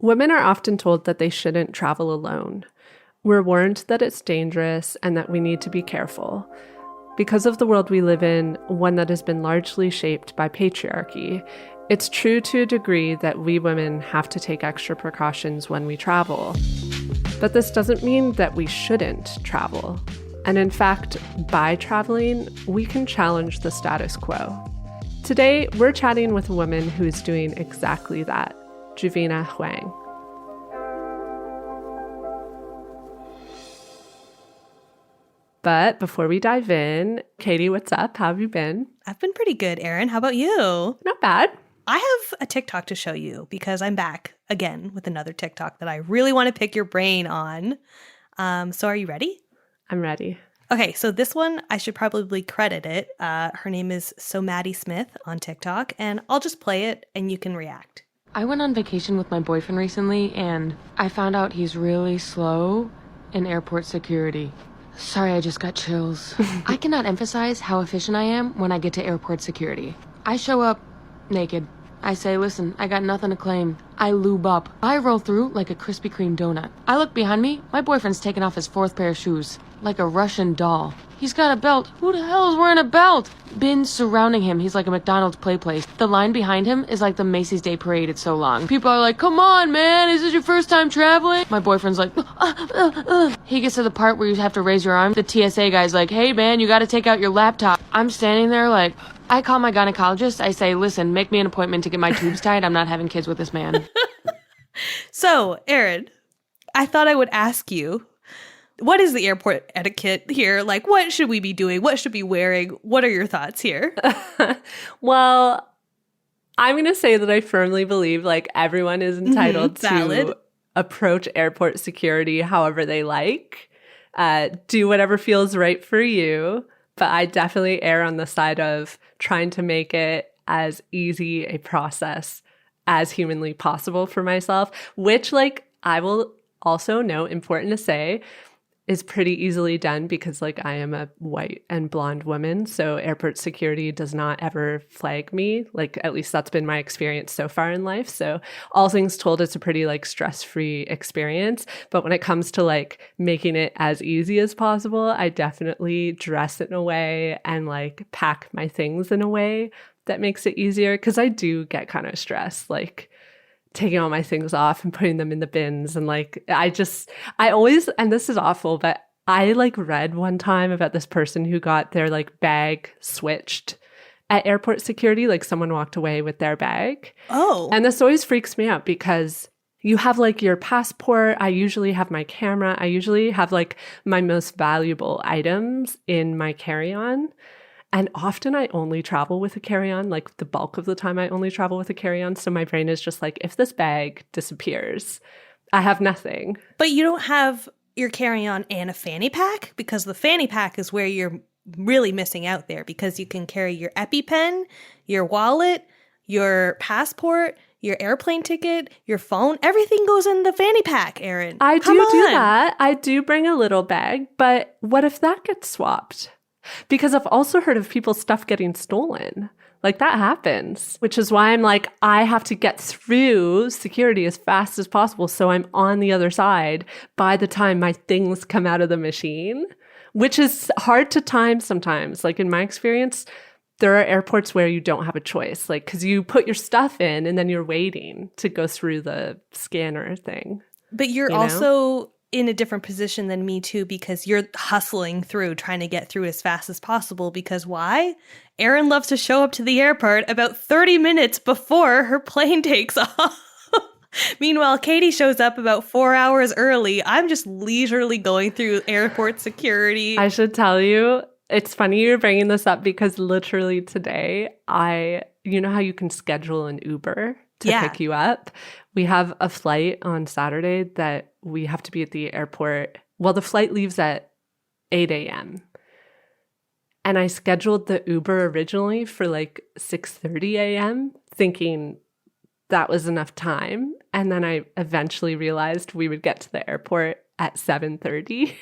Women are often told that they shouldn't travel alone. We're warned that it's dangerous and that we need to be careful. Because of the world we live in, one that has been largely shaped by patriarchy, it's true to a degree that we women have to take extra precautions when we travel. But this doesn't mean that we shouldn't travel. And in fact, by traveling, we can challenge the status quo. Today, we're chatting with a woman who's doing exactly that, Juvena Huang. But before we dive in, Katie, what's up? How have you been? I've been pretty good, Erin. How about you? Not bad. I have a TikTok to show you because I'm back again with another TikTok that I really want to pick your brain on. So are you ready? I'm ready. Okay, so this one, I should probably credit it. Her name is So Maddie Smith on TikTok, and I'll just play it and you can react. I went on vacation with my boyfriend recently, and I found out he's really slow in airport security. Sorry, I just got chills. I cannot emphasize how efficient I am when I get to airport security. I show up naked. I say, listen, I got nothing to claim. I lube up. I roll through like a Krispy Kreme donut. I look behind me. My boyfriend's taken off his fourth pair of shoes. Like a Russian doll. He's got a belt. Who the hell is wearing a belt? Bins surrounding him. He's like a McDonald's play place. The line behind him is like the Macy's Day Parade. It's so long. People are like, come on, man. Is this your first time traveling? My boyfriend's like, He gets to the part where you have to raise your arm. The TSA guy's like, hey, man, you got to take out your laptop. I'm standing there like, I call my gynecologist. I say, listen, make me an appointment to get my tubes tied. I'm not having kids with this man. So, Erin, I thought I would ask you, what is the airport etiquette here? Like, what should we be doing? What should we be wearing? What are your thoughts here? Well, I'm going to say that I firmly believe like everyone is entitled to approach airport security however they like. Do whatever feels right for you. But I definitely err on the side of trying to make it as easy a process as humanly possible for myself, which like I will also note, important to say, is pretty easily done because like I am a white and blonde woman. So airport security does not ever flag me. Like at least that's been my experience so far in life. So all things told, it's a pretty like stress-free experience. But when it comes to like making it as easy as possible, I definitely dress in a way and like pack my things in a way that makes it easier. Cause I do get kind of stressed. Like taking all my things off and putting them in the bins. And like, I always, and this is awful, but I like read one time about this person who got their like bag switched at airport security. Like someone walked away with their bag. Oh. And this always freaks me out because you have like your passport. I usually have my camera. I usually have like my most valuable items in my carry-on. And often I only travel with a carry-on, like the bulk of the time I only travel with a carry-on. So my brain is just like, if this bag disappears, I have nothing. But you don't have your carry-on and a fanny pack? Because the fanny pack is where you're really missing out there because you can carry your EpiPen, your wallet, your passport, your airplane ticket, your phone. Everything goes in the fanny pack, Erin. I do that. I do bring a little bag, but what if that gets swapped? Because I've also heard of people's stuff getting stolen. Like that happens, which is why I'm like, I have to get through security as fast as possible. So I'm on the other side by the time my things come out of the machine, which is hard to time sometimes. Like in my experience, there are airports where you don't have a choice, like, because you put your stuff in and then you're waiting to go through the scanner thing. But you're also in a different position than me too, because you're hustling through, trying to get through as fast as possible. Because why? Erin loves to show up to the airport about 30 minutes before her plane takes off. Meanwhile, Katie shows up about 4 hours early. I'm just leisurely going through airport security. I should tell you, it's funny you're bringing this up because literally today, you know how you can schedule an Uber to pick you up? We have a flight on Saturday that we have to be at the airport. Well, the flight leaves at 8 a.m. And I scheduled the Uber originally for like 6:30 a.m. thinking that was enough time. And then I eventually realized we would get to the airport at 7:30.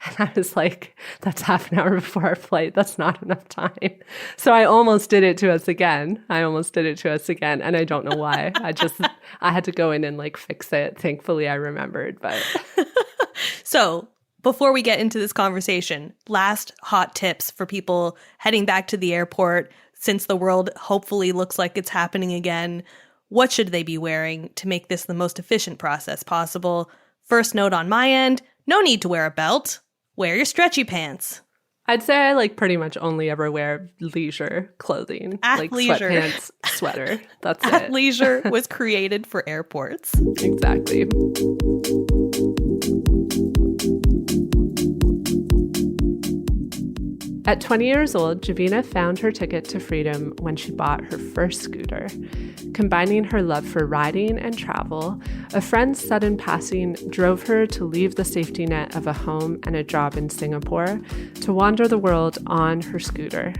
And I was like, that's half an hour before our flight. That's not enough time. So I almost did it to us again. And I don't know why. I had to go in and like fix it. Thankfully, I remembered. But So before we get into this conversation, last hot tips for people heading back to the airport since the world hopefully looks like it's happening again. What should they be wearing to make this the most efficient process possible? First note on my end, no need to wear a belt. Wear your stretchy pants. I'd say I like pretty much only ever wear leisure clothing. Like sweatpants, sweater. That's it. Athleisure was created for airports. Exactly. At 20 years old, Juvena found her ticket to freedom when she bought her first scooter. Combining her love for riding and travel, a friend's sudden passing drove her to leave the safety net of a home and a job in Singapore to wander the world on her scooter.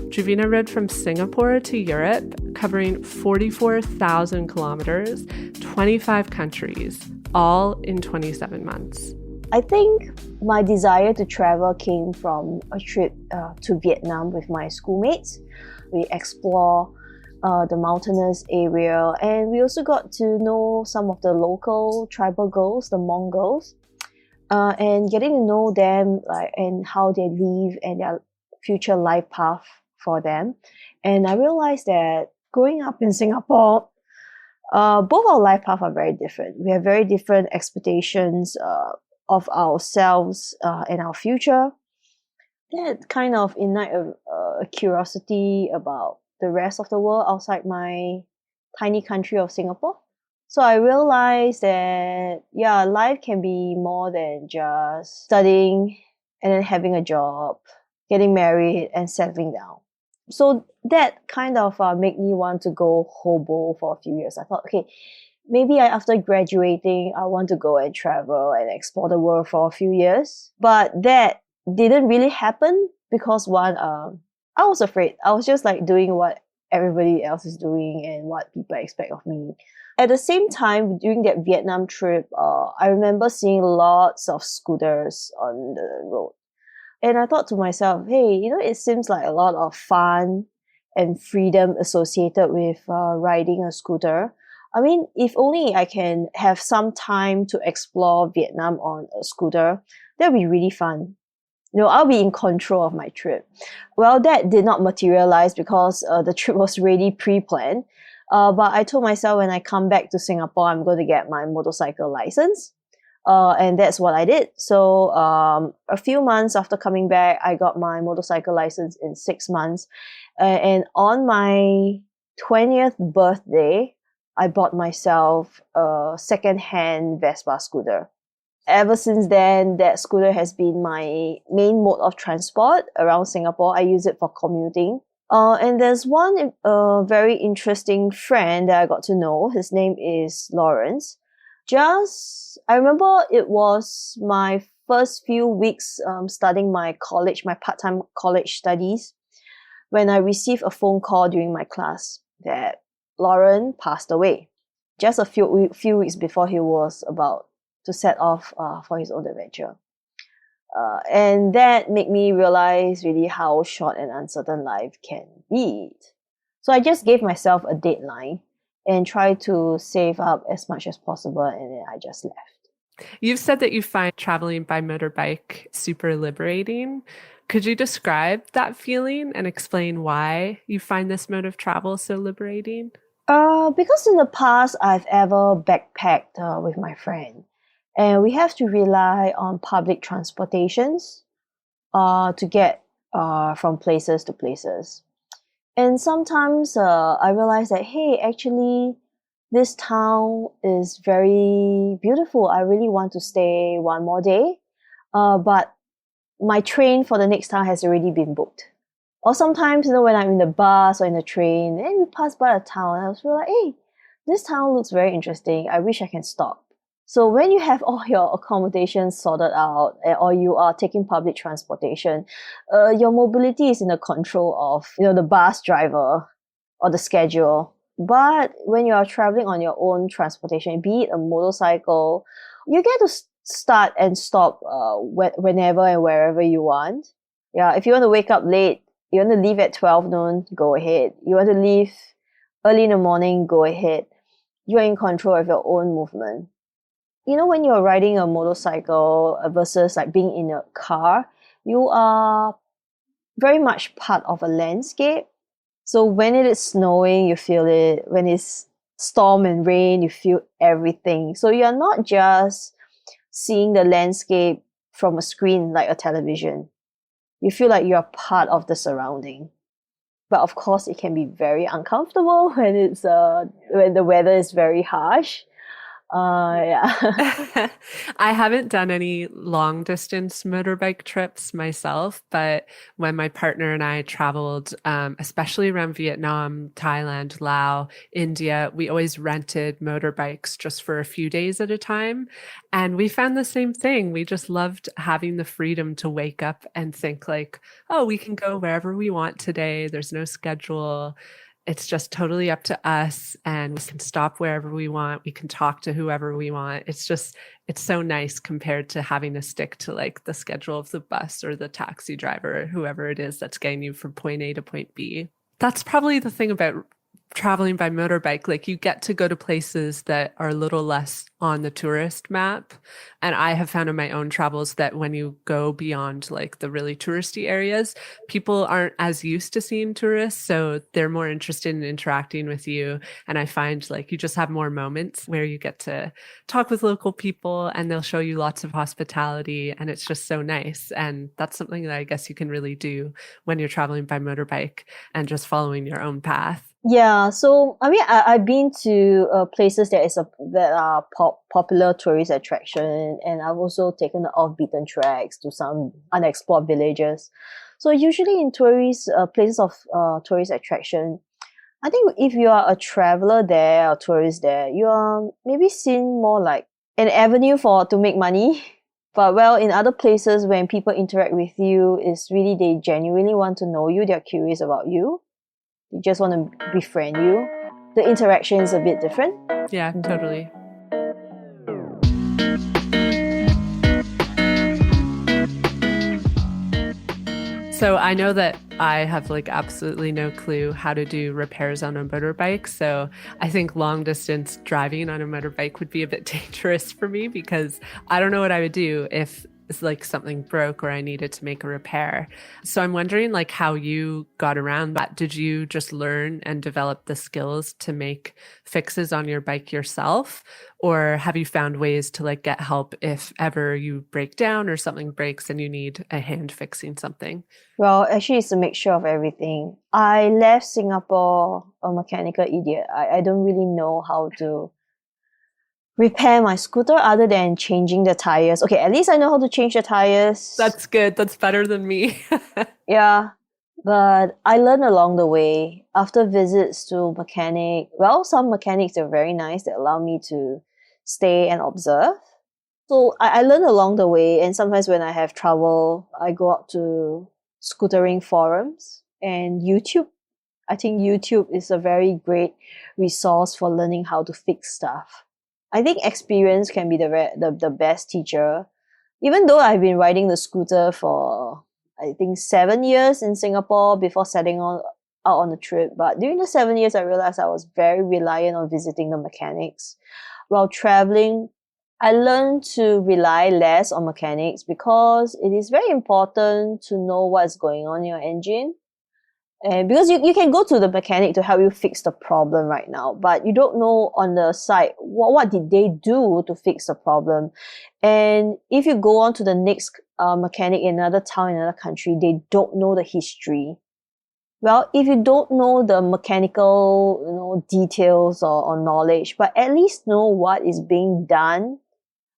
Juvena rode from Singapore to Europe, covering 44,000 kilometers, 25 countries, all in 27 months. I think my desire to travel came from a trip to Vietnam with my schoolmates. We explore the mountainous area, and we also got to know some of the local tribal girls, the Hmong girls, and getting to know them and how they live and their future life path for them. And I realized that growing up in Singapore, both our life paths are very different. We have very different expectations of ourselves and our future. That kind of ignite a curiosity about the rest of the world outside my tiny country of Singapore. So I realized that, life can be more than just studying and then having a job, getting married and settling down. So that kind of made me want to go hobo for a few years. I thought, okay, maybe after graduating, I want to go and travel and explore the world for a few years. But that didn't really happen because one, I was afraid. I was just like doing what everybody else is doing and what people expect of me. At the same time, during that Vietnam trip, I remember seeing lots of scooters on the road. And I thought to myself, hey, it seems like a lot of fun and freedom associated with riding a scooter. I mean, if only I can have some time to explore Vietnam on a scooter, that would be really fun. I'll be in control of my trip. Well, that did not materialize because the trip was really pre-planned. But I told myself when I come back to Singapore, I'm going to get my motorcycle license. And that's what I did. So a few months after coming back, I got my motorcycle license in 6 months. And on my 20th birthday, I bought myself a second-hand Vespa scooter. Ever since then, that scooter has been my main mode of transport around Singapore. I use it for commuting. And there's one very interesting friend that I got to know. His name is Lawrence. I remember it was my first few weeks studying my part-time college studies, when I received a phone call during my class that Lauren passed away just a few weeks before he was about to set off for his own adventure. And that made me realize really how short and uncertain life can be. So I just gave myself a deadline and tried to save up as much as possible, and then I just left. You've said that you find traveling by motorbike super liberating. Could you describe that feeling and explain why you find this mode of travel so liberating? Because in the past, I've ever backpacked with my friend, and we have to rely on public transportations to get from places to places. And sometimes I realize that, hey, actually, this town is very beautiful. I really want to stay one more day, but my train for the next town has already been booked. Or sometimes, when I'm in the bus or in the train and we pass by a town, I was really like, hey, this town looks very interesting. I wish I can stop. So when you have all your accommodations sorted out, or you are taking public transportation, your mobility is in the control of, the bus driver or the schedule. But when you are traveling on your own transportation, be it a motorcycle, you get to start and stop whenever and wherever you want. Yeah, if you want to wake up late, you want to leave at 12 noon, go ahead. You want to leave early in the morning, go ahead. You're in control of your own movement. You know, when you're riding a motorcycle versus like being in a car, you are very much part of a landscape. So when it is snowing, you feel it. When it's storm and rain, you feel everything. So you're not just seeing the landscape from a screen like a television. You feel like you're part of the surrounding. But of course, it can be very uncomfortable when it's when the weather is very harsh. Yeah. I haven't done any long distance motorbike trips myself, but when my partner and I traveled, especially around Vietnam, Thailand, Laos, India, we always rented motorbikes just for a few days at a time. And we found the same thing. We just loved having the freedom to wake up and think like, oh, we can go wherever we want today. There's no schedule. It's just totally up to us, and we can stop wherever we want. We can talk to whoever we want. It's so nice compared to having to stick to like the schedule of the bus or the taxi driver or whoever it is that's getting you from point A to point B. That's probably the thing about traveling by motorbike. Like, you get to go to places that are a little less on the tourist map. And I have found in my own travels that when you go beyond like the really touristy areas, people aren't as used to seeing tourists. So they're more interested in interacting with you. And I find like you just have more moments where you get to talk with local people and they'll show you lots of hospitality. And it's just so nice. And that's something that I guess you can really do when you're traveling by motorbike and just following your own path. Yeah, so I mean, I've been to places that are popular tourist attraction, and I've also taken the off-beaten tracks to some unexplored villages. So usually in places of tourist attraction, I think if you are a traveler there or tourist there, you are maybe seen more like an avenue to make money. But well, in other places, when people interact with you, it's really they genuinely want to know you. They're curious about you. They just want to befriend you. The interaction is a bit different. Yeah, totally. So I know that I have like absolutely no clue how to do repairs on a motorbike. So I think long distance driving on a motorbike would be a bit dangerous for me because I don't know what I would do if it's like something broke or I needed to make a repair. So I'm wondering like how you got around that. Did you just learn and develop the skills to make fixes on your bike yourself? Or have you found ways to like get help if ever you break down or something breaks and you need a hand fixing something? Well, actually, it's a mixture of everything. I left Singapore a mechanical idiot. I don't really know how to repair my scooter other than changing the tires. Okay, at least I know how to change the tires. That's good. That's better than me. Yeah, but I learned along the way. After visits to some mechanics are very nice that allow me to stay and observe. So I learned along the way, and sometimes when I have trouble, I go up to scootering forums and YouTube. I think YouTube is a very great resource for learning how to fix stuff. I think experience can be the best teacher. Even though I've been riding the scooter for, I think, 7 years in Singapore before setting out on the trip. But during the 7 years, I realized I was very reliant on visiting the mechanics. While traveling, I learned to rely less on mechanics because it is very important to know what's going on in your engine. And because you can go to the mechanic to help you fix the problem right now, but you don't know on the side what did they do to fix the problem. And if you go on to the next mechanic in another town, in another country, they don't know the history. Well, if you don't know the mechanical details or knowledge, but at least know what is being done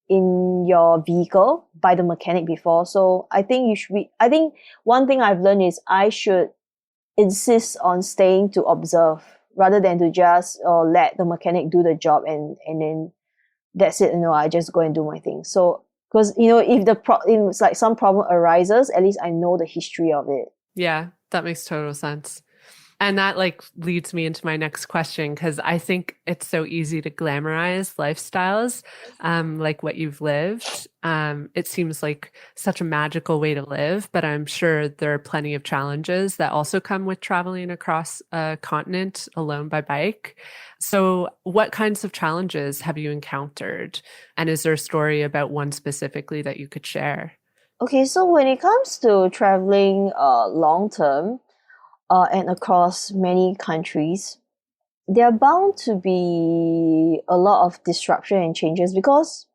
in your vehicle by the mechanic before. So I think one thing I've learned is I should insist on staying to observe rather than to just let the mechanic do the job and then that's it. I just go and do my thing. So because if it's like some problem arises, at least I know the history of it. Yeah, that makes total sense. And that like leads me into my next question, because I think it's so easy to glamorize lifestyles, like what you've lived. It seems like such a magical way to live, but I'm sure there are plenty of challenges that also come with traveling across a continent alone by bike. So what kinds of challenges have you encountered? And is there a story about one specifically that you could share? Okay, so when it comes to traveling long term and across many countries, there are bound to be a lot of disruption and changes because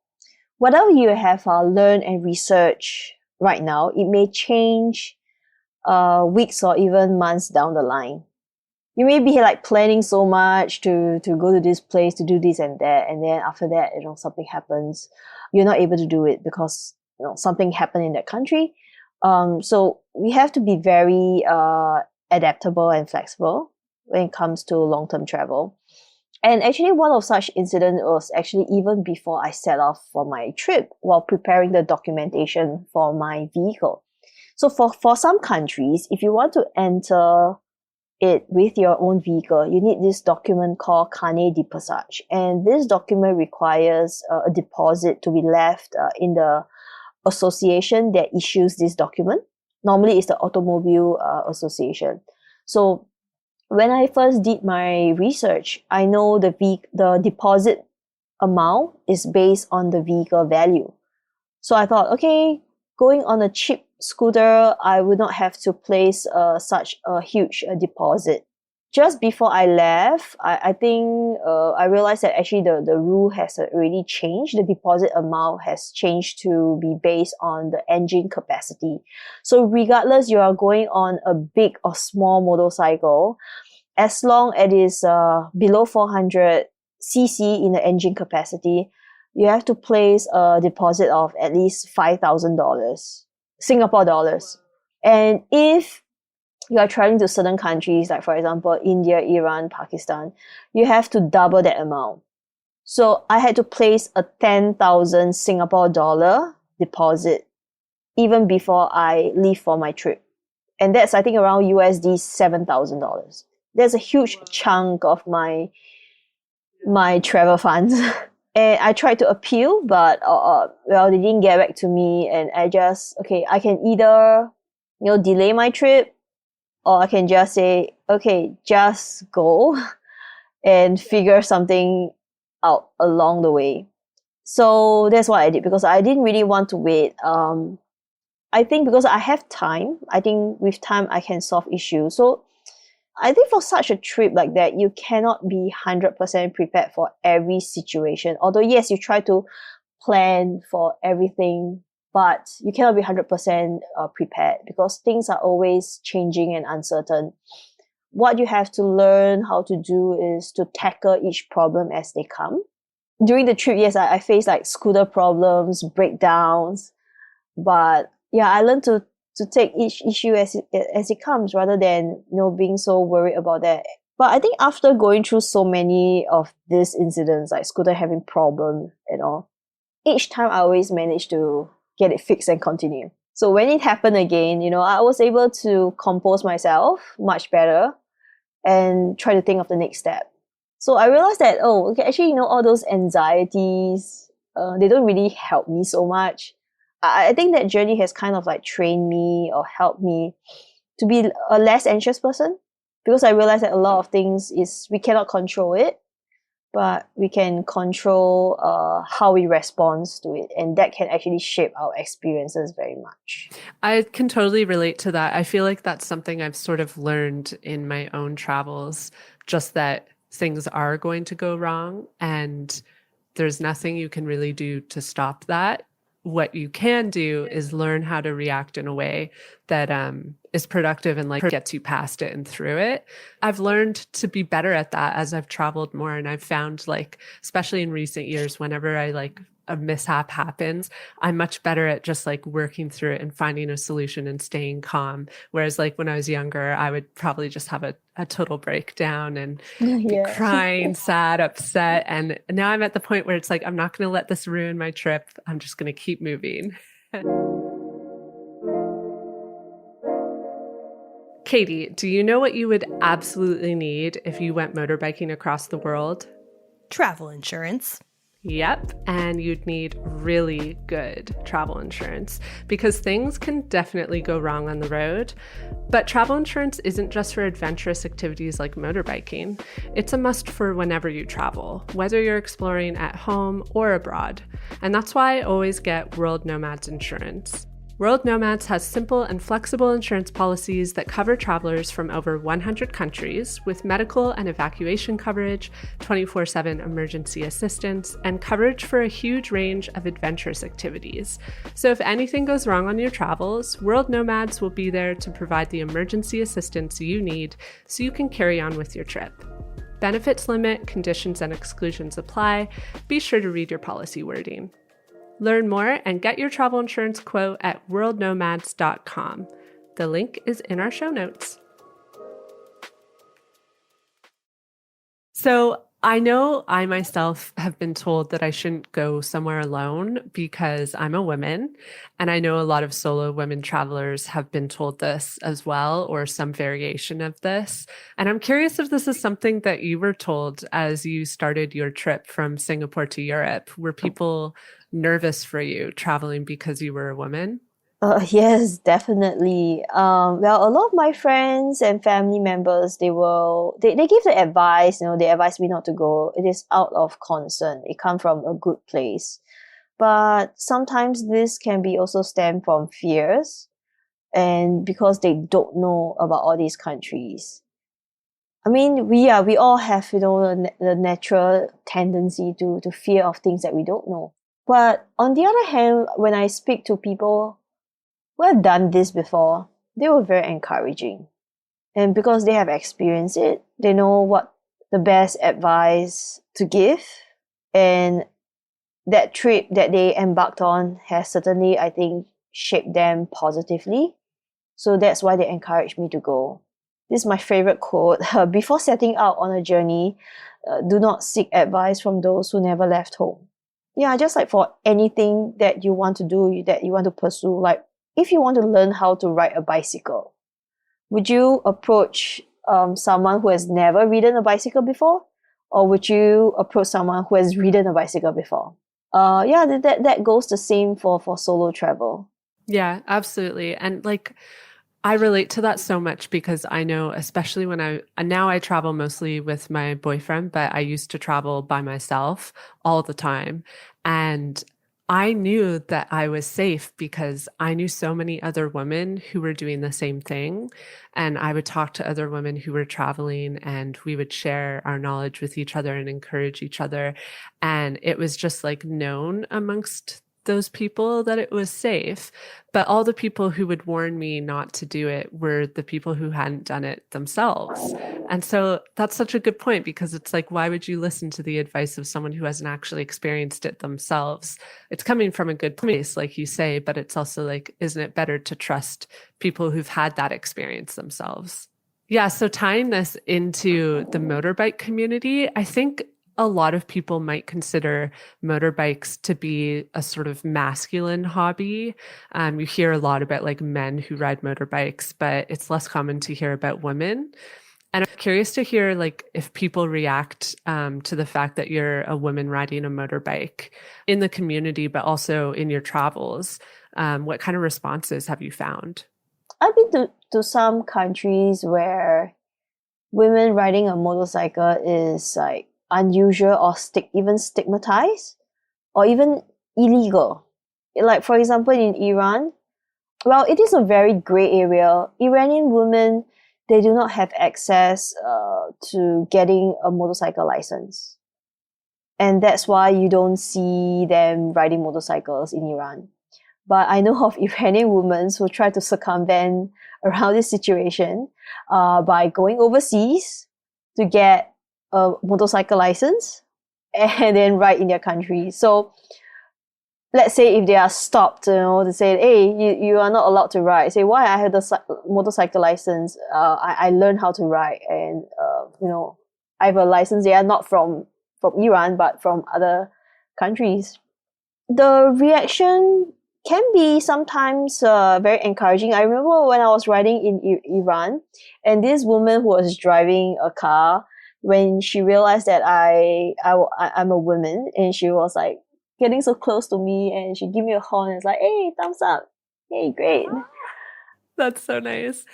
whatever you have learned and researched right now, it may change weeks or even months down the line. You may be like planning so much to go to this place to do this and that, and then after that, something happens. You're not able to do it because something happened in that country. So we have to be very adaptable and flexible when it comes to long-term travel. And actually, one of such incidents was actually even before I set off for my trip while preparing the documentation for my vehicle. So for some countries, if you want to enter it with your own vehicle, you need this document called carnet de passage. And this document requires a deposit to be left in the association that issues this document. Normally, it's the Automobile Association. So when I first did my research, I know the deposit amount is based on the vehicle value. So I thought, okay, going on a cheap scooter, I would not have to place such a huge deposit. Just before I left, I think I realized that actually the rule has already changed. The deposit amount has changed to be based on the engine capacity. So regardless you are going on a big or small motorcycle, as long as it is below 400 cc in the engine capacity, you have to place a deposit of at least $5,000, Singapore dollars. And if you are traveling to certain countries, like for example, India, Iran, Pakistan, you have to double that amount. So I had to place a 10,000 Singapore dollar deposit even before I leave for my trip. And that's, I think, around USD $7,000. That's a huge chunk of my travel funds. And I tried to appeal, but they didn't get back to me. And I can either delay my trip, or I can just say, okay, just go and figure something out along the way. So that's what I did, because I didn't really want to wait. I think because I have time, I think with time I can solve issues. So I think for such a trip like that, you cannot be 100% prepared for every situation. Although yes, you try to plan for everything, but you cannot be 100% prepared because things are always changing and uncertain. What you have to learn how to do is to tackle each problem as they come. During the trip, yes, I faced like scooter problems, breakdowns, but yeah, I learned to take each issue as it comes rather than being so worried about that. But I think after going through so many of these incidents, like scooter having problems and all, each time I always managed to get it fixed and continue. So when it happened again, I was able to compose myself much better and try to think of the next step. So I realized that, actually, all those anxieties, they don't really help me so much. I think that journey has kind of like trained me or helped me to be a less anxious person, because I realized that a lot of things we cannot control it, but we can control how we respond to it. And that can actually shape our experiences very much. I can totally relate to that. I feel like that's something I've sort of learned in my own travels, just that things are going to go wrong and there's nothing you can really do to stop that. What you can do is learn how to react in a way that is productive and like gets you past it and through it. I've learned to be better at that as I've traveled more, and I've found, like, especially in recent years, whenever a mishap happens, I'm much better at just like working through it and finding a solution and staying calm. Whereas like when I was younger, I would probably just have a total breakdown and be crying, sad, upset. And now I'm at the point where it's like, I'm not going to let this ruin my trip. I'm just going to keep moving. Katie, do you know what you would absolutely need if you went motorbiking across the world? Travel insurance. Yep, and you'd need really good travel insurance because things can definitely go wrong on the road. But travel insurance isn't just for adventurous activities like motorbiking. It's a must for whenever you travel, whether you're exploring at home or abroad. And that's why I always get World Nomads insurance. World Nomads has simple and flexible insurance policies that cover travelers from over 100 countries with medical and evacuation coverage, 24/7 emergency assistance, and coverage for a huge range of adventurous activities. So if anything goes wrong on your travels, World Nomads will be there to provide the emergency assistance you need so you can carry on with your trip. Benefits limit, conditions and exclusions apply. Be sure to read your policy wording. Learn more and get your travel insurance quote at worldnomads.com. The link is in our show notes. So I know I myself have been told that I shouldn't go somewhere alone because I'm a woman. And I know a lot of solo women travelers have been told this as well, or some variation of this. And I'm curious if this is something that you were told as you started your trip from Singapore to Europe. Were people nervous for you traveling because you were a woman? Yes, definitely. Well, a lot of my friends and family members, they give the advice, they advise me not to go. It is out of concern. It comes from a good place. But sometimes this can be also stem from fears and because they don't know about all these countries. I mean, we all have, the natural tendency to fear of things that we don't know. But on the other hand, when I speak to people who have done this before, they were very encouraging. And because they have experienced it, they know what the best advice to give. And that trip that they embarked on has certainly, I think, shaped them positively. So that's why they encouraged me to go. This is my favorite quote. Before setting out on a journey, do not seek advice from those who never left home. Yeah, just like for anything that you want to do, that you want to pursue, like if you want to learn how to ride a bicycle, would you approach someone who has never ridden a bicycle before? Or would you approach someone who has ridden a bicycle before? That goes the same for solo travel. Yeah, absolutely. And I relate to that so much because I know, especially now I travel mostly with my boyfriend, but I used to travel by myself all the time. And I knew that I was safe because I knew so many other women who were doing the same thing. And I would talk to other women who were traveling and we would share our knowledge with each other and encourage each other. And it was just known amongst those people that it was safe. But all the people who would warn me not to do it were the people who hadn't done it themselves. And so that's such a good point because it's why would you listen to the advice of someone who hasn't actually experienced it themselves? It's coming from a good place, like you say, but it's also isn't it better to trust people who've had that experience themselves? Yeah. So tying this into the motorbike community, I think a lot of people might consider motorbikes to be a sort of masculine hobby. You hear a lot about men who ride motorbikes, but it's less common to hear about women. And I'm curious to hear if people react to the fact that you're a woman riding a motorbike in the community, but also in your travels. What kind of responses have you found? I've been to some countries where women riding a motorcycle is unusual or even stigmatized or even illegal. For example, in Iran, well, it is a very gray area. Iranian women, they do not have access to getting a motorcycle license. And that's why you don't see them riding motorcycles in Iran. But I know of Iranian women who try to circumvent around this situation by going overseas to get a motorcycle license and then ride in their country. So let's say if they are stopped, to say, hey, you are not allowed to ride. Say, why? I have the motorcycle license. I learned how to ride, and I have a license. They are not from Iran, but from other countries. The reaction can be sometimes very encouraging. I remember when I was riding in Iran, and this woman who was driving a car, when she realized that I'm a woman, and she was like getting so close to me, and she gave me a horn and it's like, hey, thumbs up. Hey, great. That's so nice.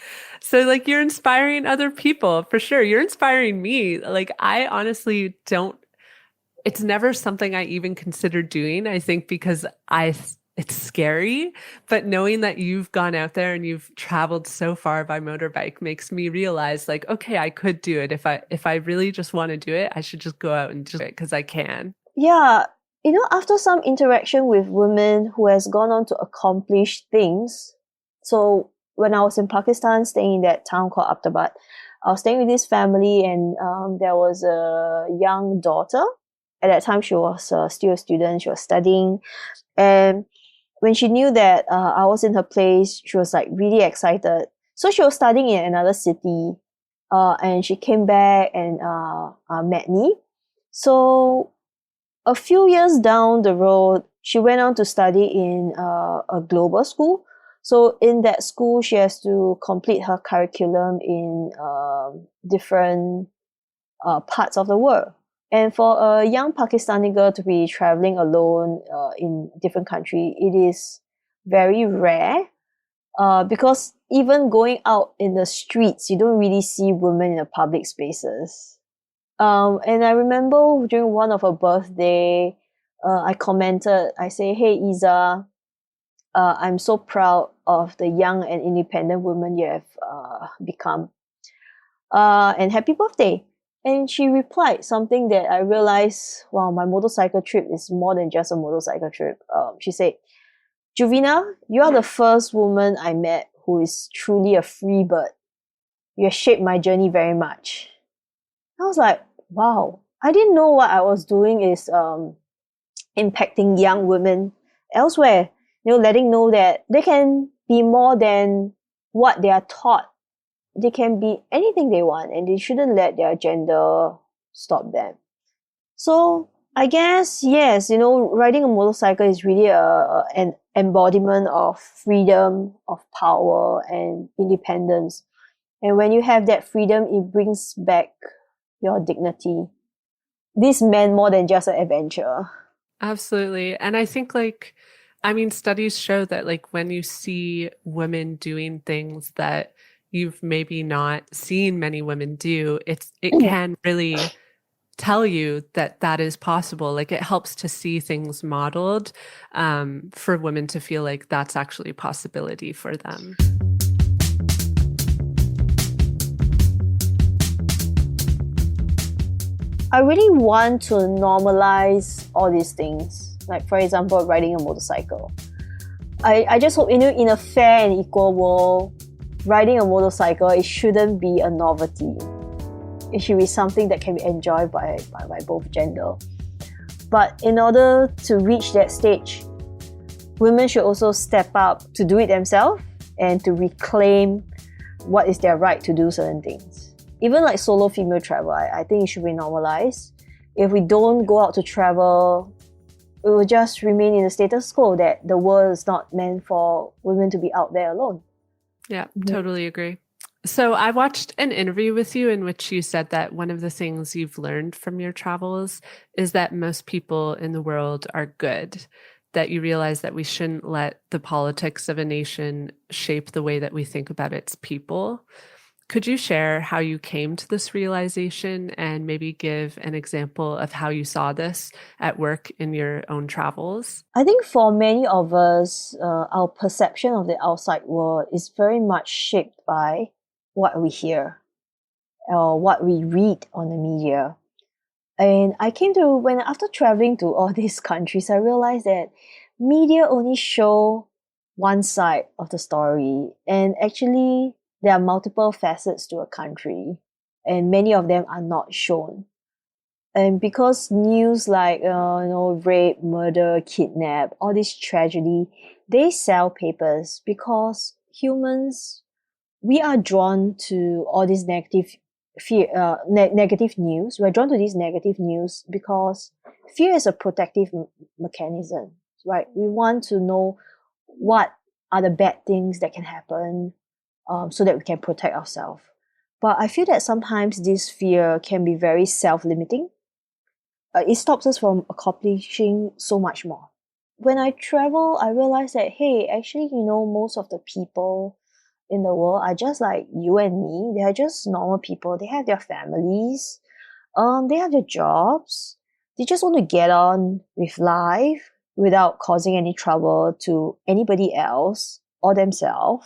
So like you're inspiring other people for sure. You're inspiring me. Like I honestly don't, it's never something I even consider doing. I think because it's scary, but knowing that you've gone out there and you've traveled so far by motorbike makes me realize like, okay, I could do it. If I really just want to do it, I should just go out and do it because I can. Yeah. You know, after some interaction with women who has gone on to accomplish things. So when I was in Pakistan, staying in that town called Abtabad, I was staying with this family, and there was a young daughter. At that time, she was still a student. She was studying. And when she knew that I was in her place, she was like really excited. So she was studying in another city, and she came back and met me. So a few years down the road, she went on to study in a global school. So in that school, she has to complete her curriculum in different parts of the world. And for a young Pakistani girl to be traveling alone in different country, it is very rare because even going out in the streets, you don't really see women in the public spaces. And I remember during one of her birthday, I commented, I say, hey, Iza, I'm so proud of the young and independent woman you have become. And happy birthday. And she replied something that I realized, wow, my motorcycle trip is more than just a motorcycle trip. She said, Juvena, you are the first woman I met who is truly a free bird. You have shaped my journey very much. I was like, wow, I didn't know what I was doing is impacting young women elsewhere. You know, letting know that they can be more than what they are taught. They can be anything they want, and they shouldn't let their gender stop them. So I guess, yes, you know, riding a motorcycle is really an embodiment of freedom, of power, and independence. And when you have that freedom, it brings back your dignity. This meant more than just an adventure. Absolutely. And I think like, I mean, studies show that like when you see women doing things that you've maybe not seen many women do, it can really tell you that that is possible. Like it helps to see things modeled for women to feel like that's actually a possibility for them. I really want to normalize all these things. Like, for example, riding a motorcycle. I just hope, you know, in a fair and equal world, riding a motorcycle, it shouldn't be a novelty. It should be something that can be enjoyed by both gender. But in order to reach that stage, women should also step up to do it themselves and to reclaim what is their right to do certain things. Even like solo female travel, I think it should be normalized. If we don't go out to travel, it will just remain in the status quo that the world is not meant for women to be out there alone. Yeah, totally agree. So I watched an interview with you in which you said that one of the things you've learned from your travels is that most people in the world are good, that you realize that we shouldn't let the politics of a nation shape the way that we think about its people. Could you share how you came to this realization and maybe give an example of how you saw this at work in your own travels? I think for many of us, our perception of the outside world is very much shaped by what we hear or what we read on the media. And I came to, when after traveling to all these countries, I realized that media only show one side of the story. And actually, there are multiple facets to a country, and many of them are not shown. And because news like rape, murder, kidnap, all this tragedy, they sell papers because humans, we are drawn to all these negative news. We're drawn to these negative news because fear is a protective mechanism, right? We want to know what are the bad things that can happen, so that we can protect ourselves. But I feel that sometimes this fear can be very self-limiting. It stops us from accomplishing so much more. When I travel, I realize that, hey, actually, most of the people in the world are just like you and me. They are just normal people. They have their families. They have their jobs. They just want to get on with life without causing any trouble to anybody else or themselves.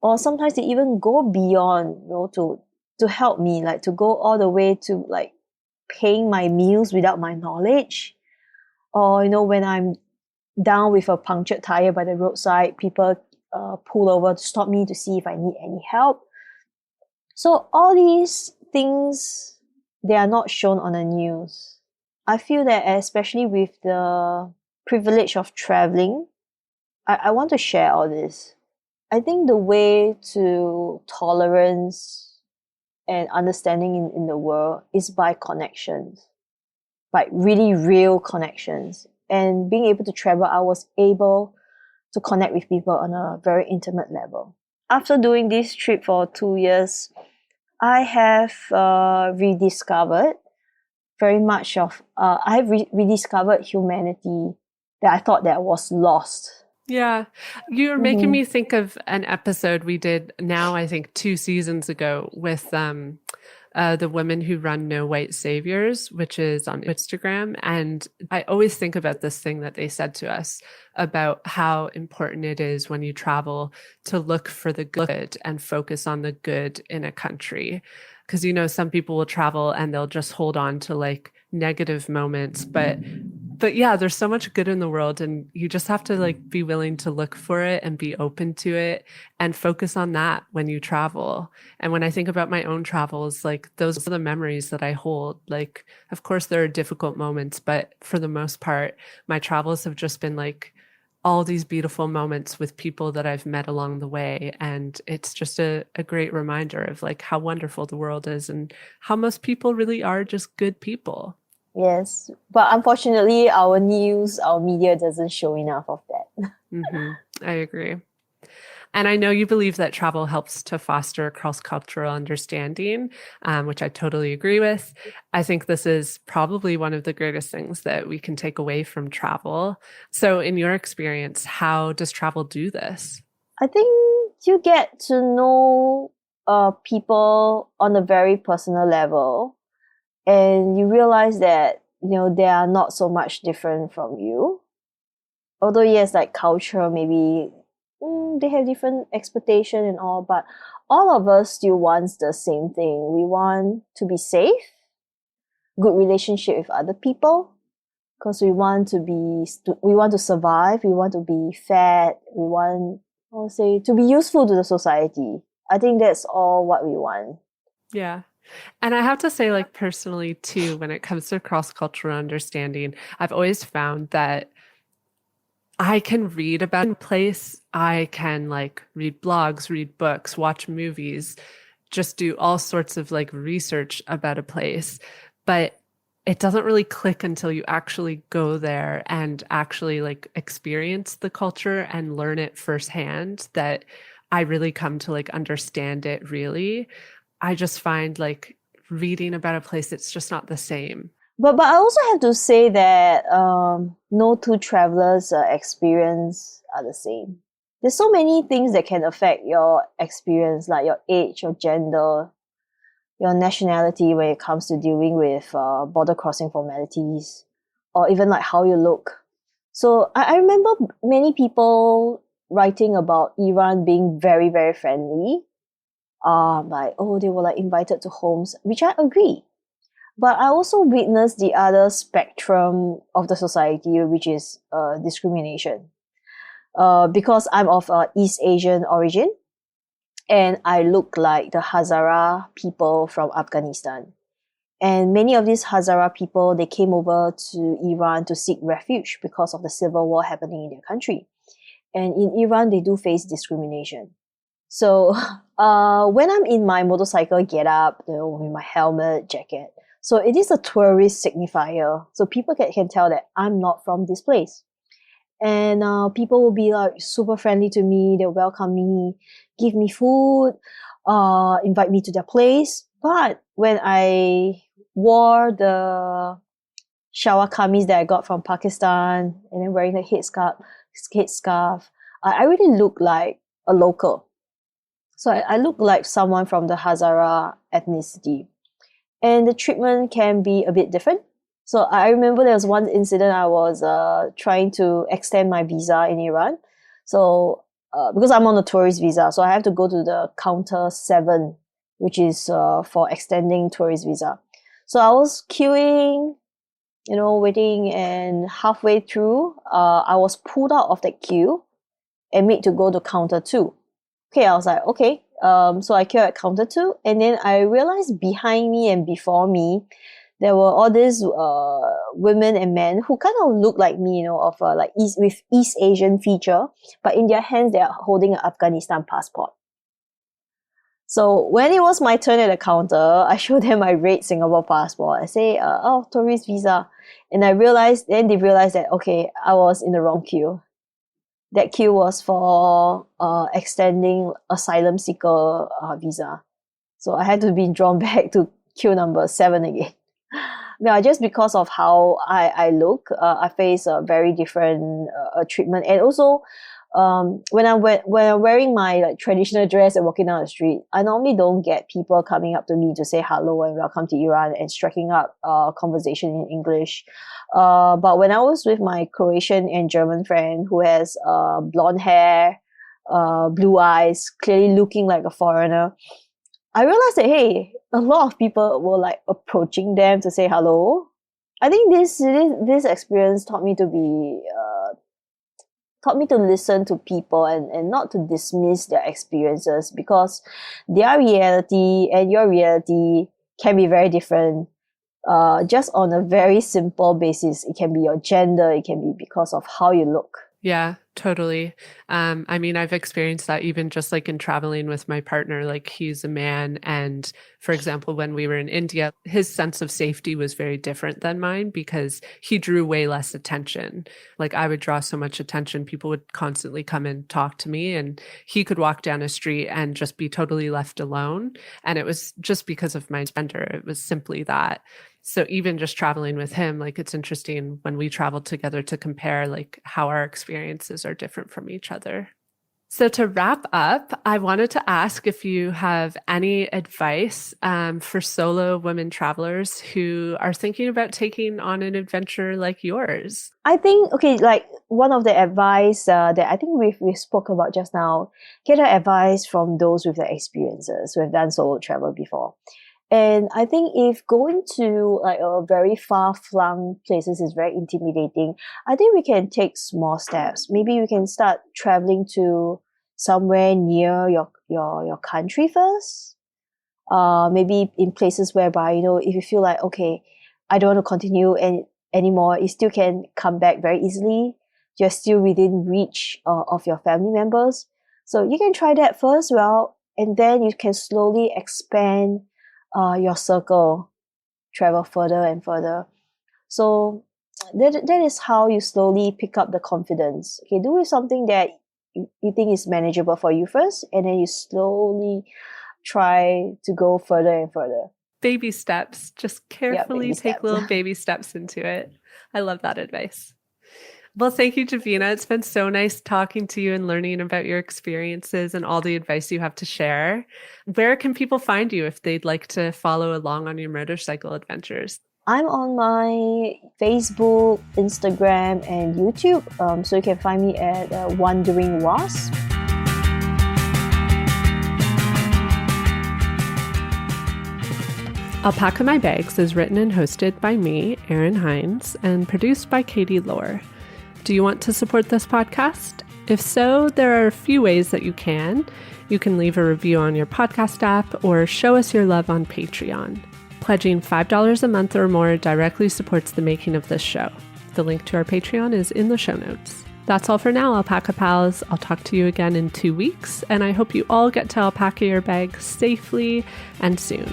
Or sometimes they even go beyond, to help me, like to go all the way to like paying my meals without my knowledge. Or, when I'm down with a punctured tire by the roadside, people pull over to stop me to see if I need any help. So all these things, they are not shown on the news. I feel that especially with the privilege of traveling, I want to share all this. I think the way to tolerance and understanding in the world is by connections, by really real connections. And being able to travel, I was able to connect with people on a very intimate level. After doing this trip for 2 years, I have rediscovered very much of, I have rediscovered humanity that I thought that was lost. Yeah. You're making me think of an episode we did now, I think 2 seasons ago with the women who run No White Saviors, which is on Instagram. And I always think about this thing that they said to us about how important it is when you travel to look for the good and focus on the good in a country. Because, some people will travel and they'll just hold on to like negative moments, but yeah, there's so much good in the world, and you just have to like be willing to look for it and be open to it and focus on that when you travel. And when I think about my own travels, like those are the memories that I hold. Like, of course there are difficult moments, but for the most part, my travels have just been like all these beautiful moments with people that I've met along the way. And it's just a great reminder of like how wonderful the world is and how most people really are just good people. Yes, but unfortunately, our news, our media doesn't show enough of that. I agree. And I know you believe that travel helps to foster cross-cultural understanding, which I totally agree with. I think this is probably one of the greatest things that we can take away from travel. So in your experience, how does travel do this? I think you get to know people on a very personal level. And you realize that, they are not so much different from you. Although, yes, like culture, maybe they have different expectation and all, but all of us still wants the same thing. We want to be safe, good relationship with other people, because we want to survive, we want to be fed, we want, to be useful to the society. I think that's all what we want. Yeah. And I have to say, like, personally, too, when it comes to cross-cultural understanding, I've always found that I can read about a place. I can, like, read blogs, read books, watch movies, just do all sorts of, like, research about a place. But it doesn't really click until you actually go there and actually, like, experience the culture and learn it firsthand that I really come to, like, understand it, really. I just find like reading about a place, it's just not the same. But I also have to say that no two travelers' experience are the same. There's so many things that can affect your experience, like your age, your gender, your nationality when it comes to dealing with border crossing formalities, or even like how you look. So I remember many people writing about Iran being very, very friendly. They were like invited to homes, which I agree. But I also witnessed the other spectrum of the society, which is discrimination. Because I'm of East Asian origin, and I look like the Hazara people from Afghanistan. And many of these Hazara people, they came over to Iran to seek refuge because of the civil war happening in their country. And in Iran, they do face discrimination. So when I'm in my motorcycle get-up, with my helmet, jacket, so it is a tourist signifier. So people can tell that I'm not from this place. And people will be like super friendly to me. They'll welcome me, give me food, invite me to their place. But when I wore the shower kameez that I got from Pakistan and then wearing the headscarf, I really look like a local. So I look like someone from the Hazara ethnicity. And the treatment can be a bit different. So I remember there was one incident I was trying to extend my visa in Iran. So because I'm on a tourist visa, so I have to go to the counter 7, which is for extending tourist visa. So I was queuing, waiting, and halfway through, I was pulled out of that queue and made to go to counter 2. Okay, I was like, okay. So I queued at counter 2, and then I realized behind me and before me, there were all these women and men who kind of look like me, of with East Asian feature, but in their hands they are holding an Afghanistan passport. So when it was my turn at the counter, I showed them my red Singapore passport. I say, tourist visa. And they realized that, okay, I was in the wrong queue. That queue was for extending asylum seeker visa. So I had to be drawn back to queue number 7 again. Yeah, just because of how I look, I face a very different treatment. And also, when I'm wearing my traditional dress and walking down the street, I normally don't get people coming up to me to say hello and welcome to Iran and striking up conversation in English. But when I was with my Croatian and German friend who has blonde hair, blue eyes, clearly looking like a foreigner, I realized that, hey, a lot of people were like approaching them to say hello. I think this experience taught me to listen to people and not to dismiss their experiences, because their reality and your reality can be very different. Just on a very simple basis, it can be your gender, it can be because of how you look. Yeah, totally. I mean, I've experienced that even just like in traveling with my partner. Like, he's a man, and for example, when we were in India, his sense of safety was very different than mine because he drew way less attention. Like, I would draw so much attention, people would constantly come and talk to me, and he could walk down a street and just be totally left alone. And it was just because of my gender. It was simply that. So even just traveling with him, like, it's interesting when we travel together to compare like how our experiences are different from each other. So to wrap up, I wanted to ask if you have any advice for solo women travelers who are thinking about taking on an adventure like yours. I think, okay, like one of the advice that I think we spoke about just now, get advice from those with the experiences who have done solo travel before. And I think if going to like a very far-flung places is very intimidating, I think we can take small steps. Maybe we can start traveling to somewhere near your country first. Maybe in places whereby, if you feel like, okay, I don't want to continue anymore, you still can come back very easily. You're still within reach of your family members. So you can try that first, and then you can slowly expand your circle, travel further and further. So that is how you slowly pick up the confidence. Okay, do something that you think is manageable for you first, and then you slowly try to go further and further. Baby steps. Just carefully take little baby steps into it. I love that advice. Well, thank you, Juvena. It's been so nice talking to you and learning about your experiences and all the advice you have to share. Where can people find you if they'd like to follow along on your motorcycle adventures? I'm on my Facebook, Instagram, and YouTube. So you can find me at Wandering Wasp. Alpaca My Bags is written and hosted by me, Erin Hines, and produced by Katie Lohr. Do you want to support this podcast? If so, there are a few ways that you can. You can leave a review on your podcast app or show us your love on Patreon. Pledging $5 a month or more directly supports the making of this show. The link to our Patreon is in the show notes. That's all for now, Alpaca Pals. I'll talk to you again in 2 weeks, and I hope you all get to alpaca your bag safely and soon.